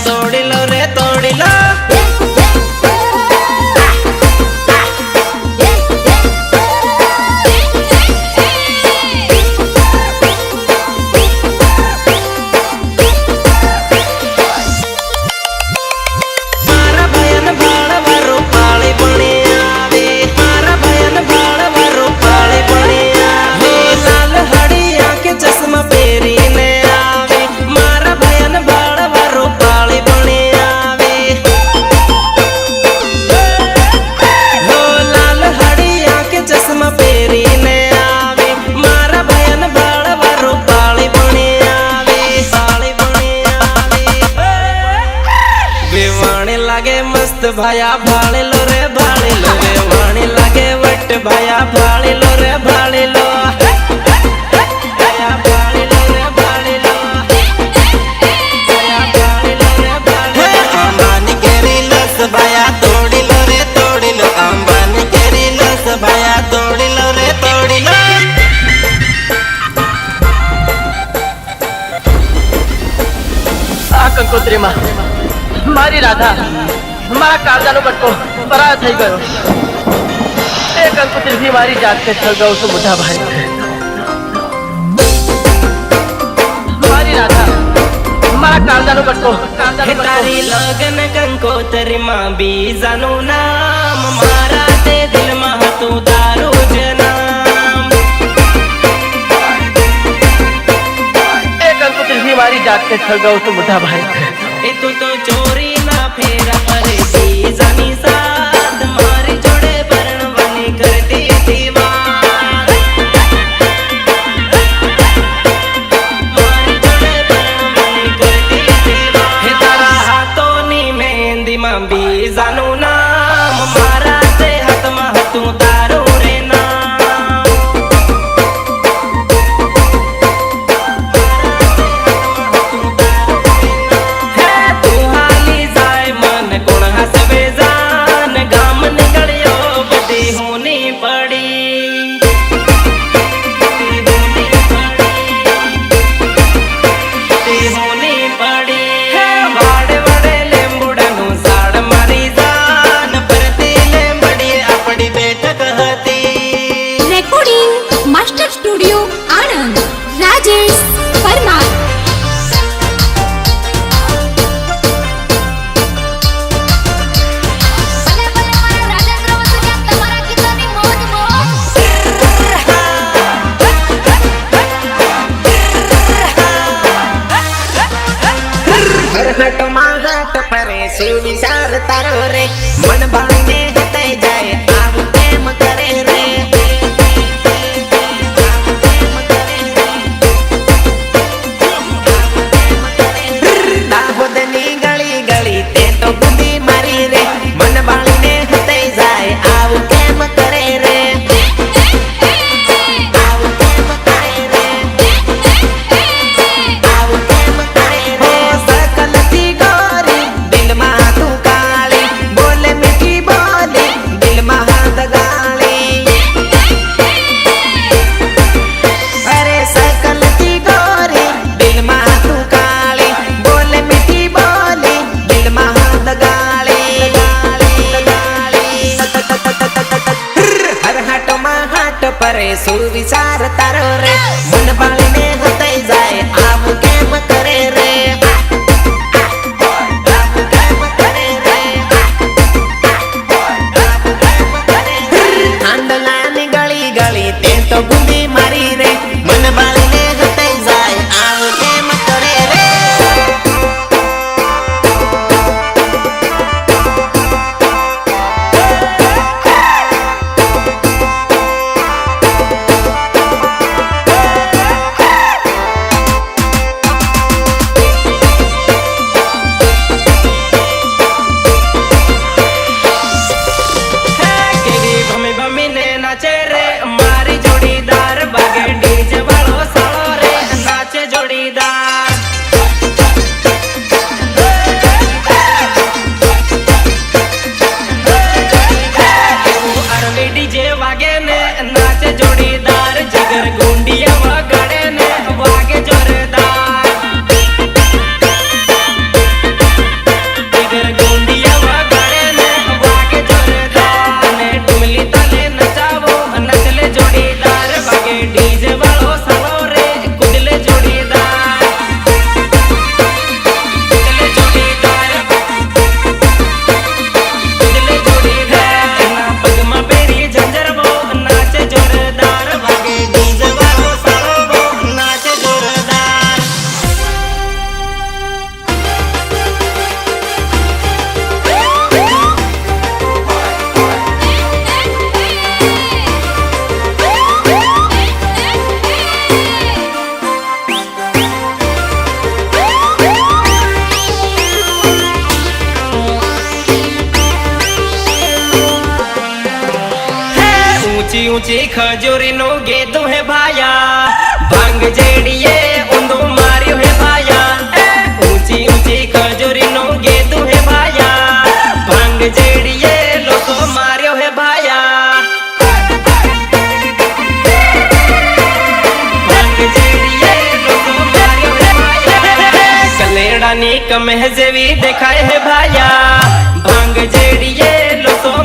तोड़ी लो रे तोड़ी लो। भाया भाले लो रे भाले लो रे वाणी लागे वट भाया भाले लो रे भाले लो। भाया भाले लो रे भाले लो। भाया भाले लो रे भाले लो। अंबानी केरी लस भाया तोड़ी लो रे तोड़ी लो। अंबानी केरी लस भाया तोड़ी लो रे तोड़ी लो। आ कंकोत्री मां मारी राधा हमारा कागजानो बटको पराया થઈ ગયો। એક કંકોત્રી થી મારી જાત કે છલ ગયો છું મોટા ભાઈ। મારી રાધા हमारा कागजानो बटको तारी लगन कंकोत्री मां बीजानु नाम मारा ते दिल में तू तारू जनाम। एक कंकोत्री થી મારી જાત કે છલ ગયો છું મોટા ભાઈ। ए तू तो चोरी ना फेरा परे बीजानी साथ मारी जोड़े बरण वाली करती थी बात। मारी जोड़े बरण वाली करती थी बात। हे तारा हाथों नी मेहंदी मां बीजानु नाम मारा ते हाथ में तू तारू रे नाम। तू हाली जाए मन गुण हसवे जान गाम निकलियो बड़ी होनी पड़ी। होनी पड़ी वाड़े वाड़े लेंबुड़ानु साड़ मारी जान परती लेंबड़ी अपनी बैठक हती। रेकॉर्डिंग मास्टर स्टूडियो आनंद राजेश परमार। हट माहट परे शिव विचार तारो रे मन बाणी में हते जाए आव प्रेम करे रे। दाहोदनी गली गली ते तो बुद्धि मारी रे मन बाणी में हते जाए आव प्रेम करे रे। आव प्रेम करे रे। आव प्रेम करे रे। सकल सी गोरी दिल मा तू काली बोले मीठी बोली दिल मा हाथ गाली। अरे सकल सी गोरी दिल मा तू काली बोले मीठी बोली दिल मा हाथ गाली। हर हाट मा हाट परे सुविचार तारो रे मन बाली ने हते जाए आव केम करे रे। आव केम करे रे। आंदलानी गली गली ते तो गुंडी मारी रे मन बाली ने हते जाए आव केम करे रे। ऊंची खजूरी नो गेदू है भाया भांग जेड़िए उंदू मारियो है भाया ऊंची ऊंची खजूरी नो गेदू है भाया भांग जेड़िए लोको मारियो है भाया भांग जेड़िए लोको मारियो है भाया कलेड़ा नी कमह जेवी देखाए है भाया भांग जेड़िए लोको